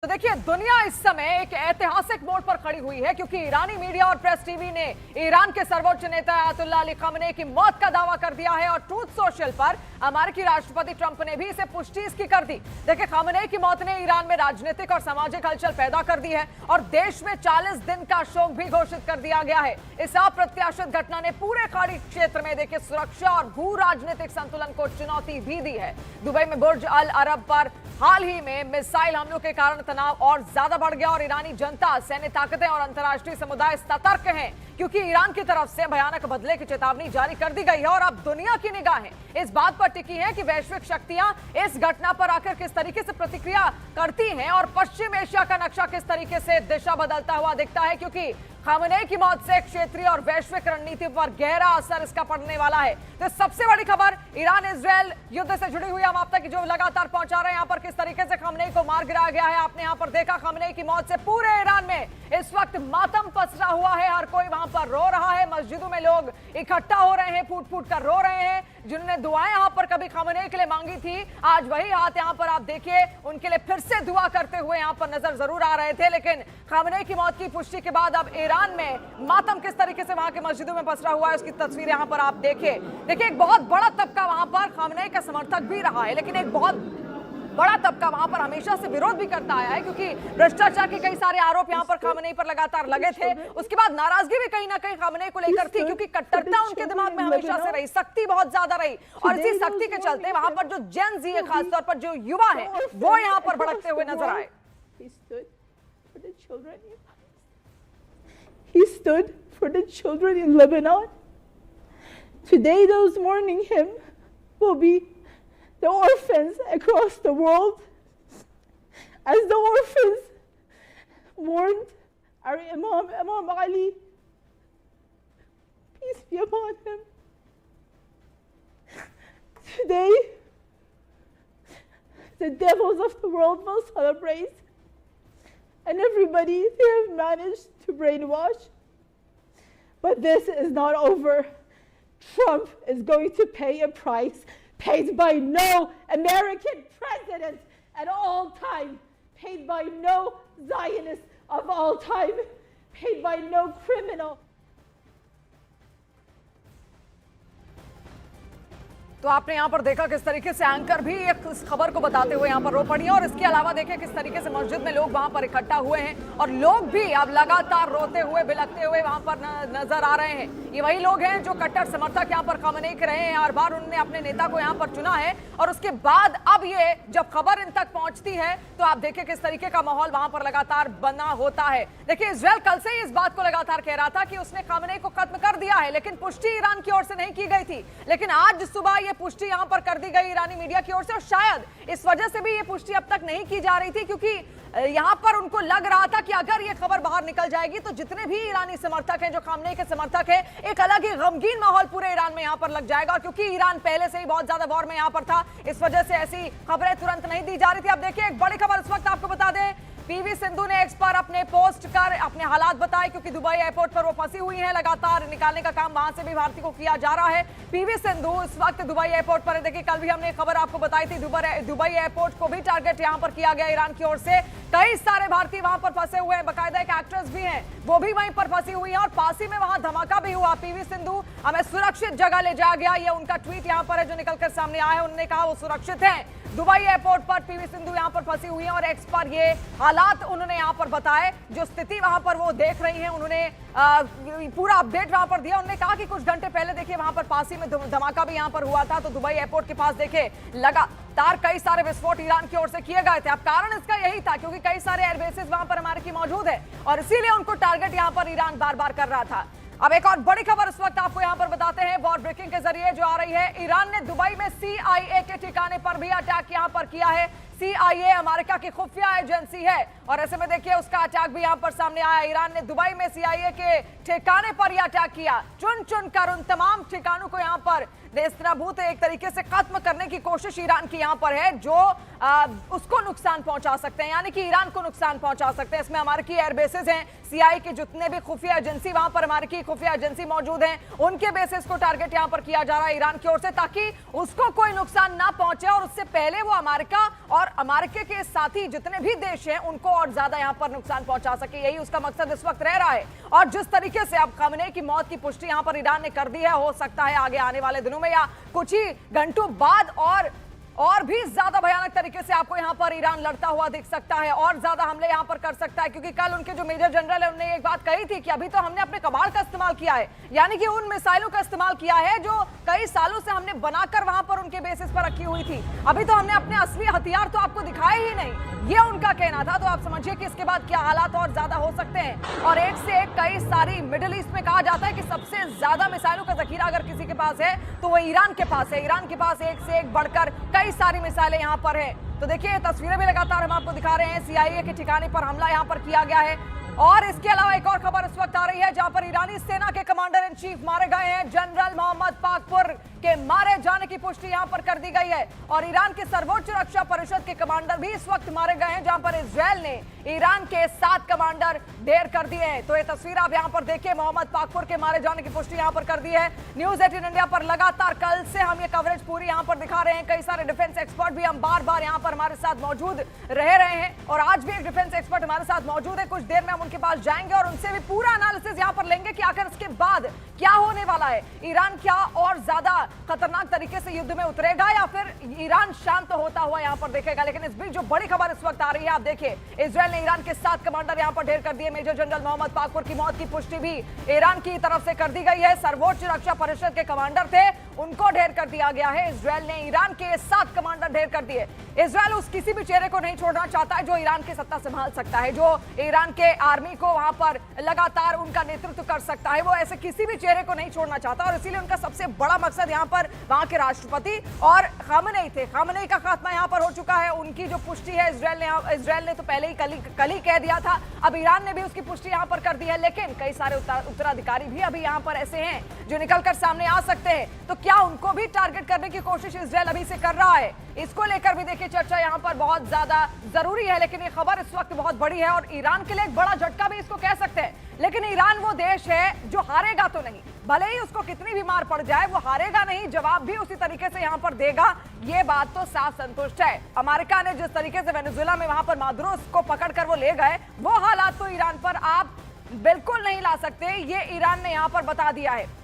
तो देखिए, दुनिया इस समय एक ऐतिहासिक मोड़ पर खड़ी हुई है क्योंकि ईरानी मीडिया और प्रेस टीवी ने ईरान के सर्वोच्च नेता अयातुल्लाह अली खamenei की मौत का दावा कर दिया है और ट्रूथ सोशल पर अमेरिकी राष्ट्रपति ट्रंप ने भी इसे पुष्टि इसकी कर दी। देखिए, खamenei की मौत ने ईरान में राजनीतिक और सामाजिक हलचल पैदा कर दी है और देश में 40 दिन का शोक भी घोषित कर दिया गया है। इस अप्रत्याशित घटना ने पूरे खाड़ी क्षेत्र में देखिए सुरक्षा और भू राजनीतिक संतुलन को चुनौती भी दी है। दुबई में बुर्ज अल अरब पर हाल ही में मिसाइल हमलों के कारण तनाव और ज्यादा बढ़ गया और ईरानी जनता, सैन्य ताकतें और अंतर्राष्ट्रीय समुदाय सतर्क हैं क्योंकि ईरान की तरफ से भयानक बदले की चेतावनी जारी कर दी गई है और अब दुनिया की निगाहें इस बात पर टिकी है कि वैश्विक शक्तियां इस घटना पर आकर किस तरीके से प्रतिक्रिया करती हैं और पश्चिम एशिया का नक्शा किस तरीके से दिशा बदलता हुआ दिखता है क्योंकि खamenei की मौत से क्षेत्रीय और वैश्विक रणनीति पर गहरा असर इसका पड़ने वाला है। तो सबसे बड़ी खबर ईरान इजरायल युद्ध से जुड़ी हुई हम आप तक जो लगातार पहुंचा रहे हैं। यहाँ पर किस तरीके से खamenei को मार गिराया गया है, आपने यहाँ पर देखा। खamenei की मौत से पूरे ईरान में इस वक्त मातम पसरा हुआ है, हर कोई वहां पर रो रहा है। मस्जिदों में लोग इकट्ठा हो रहे हैं, फूट फूट कर रो रहे हैं। जिन्होंने दुआएं यहाँ पर कभी खamenei के लिए मांगी थी, आज वही हाथ यहाँ पर आप देखिए उनके लिए फिर से दुआ करते हुए यहाँ पर नजर जरूर आ रहे थे। लेकिन खamenei की मौत की पुष्टि के बाद अब ईरान में मातम किस तरीके से वहां के मस्जिदों में पसरा हुआ है, उसकी तस्वीर यहाँ पर आप देखिए। एक बहुत बड़ा तबका वहां पर खamenei का समर्थक भी रहा है, लेकिन एक बहुत बड़ा तबका वहां पर हमेशा से विरोध भी करता आया है क्योंकि भ्रष्टाचार के कई सारे आरोप यहां पर खamenei पर लगातार लगे थे। उसके बाद नाराजगी भी कहीं ना कहीं खamenei को लेकर थी क्योंकि कट्टरता उनके दिमाग में हमेशा से रही, सख्ती बहुत ज्यादा रही और इसी सख्ती के चलते वहां पर जो जेन जी है, खासतौर पर जो युवा है, वो यहाँ पर भड़कते हुए नजर आए। He stood for the children in Lebanon. Today, those mourning him will be the orphans across the world, as the orphans mourned our Imam Ali. Peace be upon him. Today, the devils of the world will celebrate. And everybody, they have managed to brainwash. But this is not over. Trump is going to pay a price paid by no American president at all time, paid by no Zionist of all time, paid by no criminal. तो आपने यहाँ पर देखा किस तरीके से anchor भी एक इस खबर को बताते हुए यहाँ पर रो पड़ी है और इसके अलावा देखिए किस तरीके से मस्जिद में लोग वहां पर इकट्ठा हुए हैं और लोग भी अब लगातार रोते हुए बिलखते हुए वहां पर नजर आ रहे हैं। ये वही लोग हैं जो कट्टर समर्थक यहाँ पर खamenei के रहे हैं, हर बार उन्होंने अपने नेता को यहाँ पर चुना है और उसके बाद अब ये जब खबर इन तक पहुंचती है तो आप देखिए किस तरीके का माहौल वहां पर लगातार बना होता है। देखिए, इजरायल कल से ही इस बात को लगातार कह रहा था कि उसने खamenei को खत्म कर दिया है, लेकिन पुष्टि ईरान की ओर से नहीं की गई थी। लेकिन आज सुबह ये पुष्टि यहां पर कर दी गई ईरानी मीडिया की ओर से और शायद इस वजह से भी ये पुष्टि अब तक नहीं की जा रही थी क्योंकि यहां पर उनको लग रहा था कि अगर ये खबर बाहर निकल जाएगी तो जितने भी ईरानी समर्थक हैं, जो खamenei के समर्थक हैं, एक अलग ही गमगीन माहौल पूरे ईरान में यहां पर लग जाएगा। और क्योंकि ईरान पहले से ही बहुत ज्यादा वॉर में यहां पर था, इस वजह से ऐसी खबरें तुरंत नहीं दी जा रही थी। अब देखिए, एक बड़ी खबर इस वक्त आपको बता दें, पीवी सिंधु ने एक्स पर अपने पोस्ट कर अपने हालात बताए क्योंकि दुबई एयरपोर्ट पर वो फंसी हुई है। लगातार निकालने का काम वहां से भी भारतीय को किया जा रहा है। पीवी सिंधु इस वक्त दुबई एयरपोर्ट पर है। देखिए, कल भी हमने खबर आपको बताई थी, दुबई एयरपोर्ट को भी टारगेट यहां पर किया गया ईरान की ओर से। कई सारे भारतीय वहां पर फंसे हुए हैं, बाकायदा एक एक्ट्रेस भी हैं, वो भी वहीं पर फंसी हुई है और पास ही में वहां धमाका भी हुआ। पीवी सिंधु, हमें सुरक्षित जगह ले जाया गया, ये उनका ट्वीट यहां पर है जो निकलकर सामने आया है। उन्होंने कहा वो सुरक्षित है। दुबई एयरपोर्ट पर पीवी सिंधु यहां पर फंसी हुई है और एक्स पर ये हालात उन्होंने यहां पर बताए, जो स्थिति वहां पर वो देख रही हैं। उन्होंने पूरा अपडेट वहां पर दिया। उन्होंने कहा कि कुछ घंटे पहले देखिए वहां पर पास ही में धमाका भी यहां पर हुआ था, तो दुबई एयरपोर्ट के पास देखिए लगातार कई सारे विस्फोट ईरान की ओर से किए गए थे। अब कारण इसका यही था क्योंकि कई सारे एयरबेसेस वहां पर अमेरिकी मौजूद है और इसीलिए उनको टारगेट यहां पर ईरान बार बार कर रहा था। अब एक और बड़ी खबर इस वक्त आपको यहां पर बताते हैं, वॉर ब्रेकिंग के जरिए जो आ रही है। ईरान ने दुबई में CIA के ठिकाने पर भी अटैक यहां पर किया है। CIA अमेरिका की खुफिया एजेंसी है और ऐसे में देखिए उसका अटैक भी यहां पर सामने आया। ईरान ने दुबई में CIA के ठिकाने पर यह अटैक किया, चुन चुन कर उन तमाम ठिकानों को यहां पर नेस्तनाबूत एक तरीके से खत्म करने की कोशिश ईरान की यहां पर है, जो उसको नुकसान पहुंचा सकते हैं, यानी कि ईरान को नुकसान पहुंचा सकते हैं। इसमें अमेरिकी एयरबेसेस हैं, CIA के जितने भी खुफिया एजेंसी वहां पर अमेरिकी खुफिया एजेंसी मौजूद हैं, उनके बेसिस को टारगेट यहां पर किया जा रहा है ईरान की ओर से, ताकि उसको कोई नुकसान ना पहुंचे और उससे पहले वो अमेरिका और और अमेरिका के साथी जितने भी देश हैं उनको और ज्यादा यहां पर नुकसान पहुंचा सके, यही उसका मकसद इस वक्त रह रहा है। और जिस तरीके से अब खamenei की मौत की पुष्टि यहां पर ईरान ने कर दी है, हो सकता है आगे आने वाले दिनों में या कुछ ही घंटों बाद और भी ज्यादा भयानक तरीके से आपको यहां पर ईरान लड़ता हुआ दिख सकता है और ज्यादा हमले यहां पर कर सकता है। क्योंकि कल उनके जो मेजर जनरल है उन्होंने एक बात कही थी कि अभी तो हमने अपने कबाड़ का इस्तेमाल किया है, यानी कि उन मिसाइलों का इस्तेमाल किया है जो कई सालों से हमने बनाकर वहां पर उनके बेसिस पर रखी हुई थी। अभी तो हमने अपने असली हथियार तो आपको दिखाए ही नहीं, ये उनका कहना था। तो आप समझिए कि इसके बाद क्या हालात और ज्यादा हो सकते हैं। और एक से एक कई सारी मिडिल ईस्ट में कहा जाता है कि सबसे ज्यादा मिसाइलों का जखीरा अगर किसी के पास है तो वो ईरान के पास है। ईरान के पास एक से एक बढ़कर कई सारी मिसाइलें यहां पर है। तो देखिए ये तस्वीरें भी लगातार हम आपको दिखा रहे हैं, CIA के ठिकाने पर हमला यहां पर किया गया है। और इसके अलावा एक और खबर इस वक्त आ रही है जहां पर ईरानी सेना के कमांडर इन चीफ मारे गए हैं। जनरल मोहम्मद पाकपुर के मारे जाने की पुष्टि यहां पर कर दी गई है। और ईरान के सर्वोच्च रक्षा परिषद के कमांडर भी इस वक्त मारे गए हैं, जहां पर इजरायल ने ईरान के 7 कमांडर ढेर कर दिए हैं। तो ये तस्वीर आप यहां पर देखिए, मोहम्मद पाकपुर के मारे जाने की पुष्टि यहां पर कर दी है। न्यूज 18 इंडिया पर लगातार कल से हम ये कवरेज पूरी यहां पर दिखा रहे हैं। कई सारे डिफेंस एक्सपर्ट भी हम बार बार यहां पर हमारे साथ मौजूद रह रहे हैं और आज भी एक डिफेंस एक्सपर्ट हमारे साथ मौजूद है। कुछ देर में हम उनके पास जाएंगे और उनसे भी पूरा एनालिसिस यहां पर लेंगे कि आखिर इसके बाद क्या होने वाला है। ईरान क्या और ज्यादा खतरनाक तरीके से युद्ध में उतरेगा या फिर ईरान शांत होता हुआ यहां पर देखेगा। लेकिन इस बीच जो बड़ी खबर इस वक्त आ रही है, आप देखिए इजरायल ने ईरान के 7 कमांडर यहां पर ढेर कर दिए। मेजर जनरल मोहम्मद पाकपुर की मौत की पुष्टि भी ईरान की तरफ से कर दी गई है। सर्वोच्च रक्षा परिषद के कमांडर थे, उनको ढेर कर दिया गया है। इजरायल ने ईरान के 7 कमांडर ढेर कर दिए। इजरायल उस किसी भी चेहरे को नहीं छोड़ना चाहता है जो ईरान की सत्ता संभाल सकता है, जो ईरान के आर्मी को वहां पर लगातार उनका नेतृत्व कर सकता है। वो ऐसे किसी भी चेहरे को नहीं छोड़ना चाहता और इसीलिए उनका सबसे बड़ा मकसद यहां पर वहां के राष्ट्रपति और खamenei थे। खamenei का खात्मा यहां पर हो चुका है। उनकी जो पुष्टि है इजरायल ने तो पहले ही कल ही कह दिया था, अब ईरान ने भी उसकी पुष्टि यहां पर कर दी है। लेकिन कई सारे उत्तराधिकारी भी अभी यहां पर ऐसे हैं जो निकलकर सामने आ सकते हैं। तो क्या उनको भी टारगेट करने की कोशिश इजरायल अभी से कर रहा है? इसको लेकर भी देखिए चर्चा यहां पर बहुत ज्यादा जरूरी है। लेकिन ये खबर इस वक्त बहुत बड़ी है और ईरान के लिए एक बड़ा झटका भी इसको कह सकते हैं। लेकिन ईरान वो देश है जो हारेगा तो नहीं, भले ही उसको कितनी भी मार पड़ जाए वो हारेगा नहीं, जवाब भी उसी तरीके से यहां पर देगा। ये बात तो साफ संतुष्ट है। अमेरिका ने जिस तरीके से वेनेजुएला में वहां पर मादुरो को पकड़कर वो ले गए, वो हालात तो ईरान पर आप बिल्कुल नहीं ला सकते, ये ईरान ने यहां पर बता दिया है।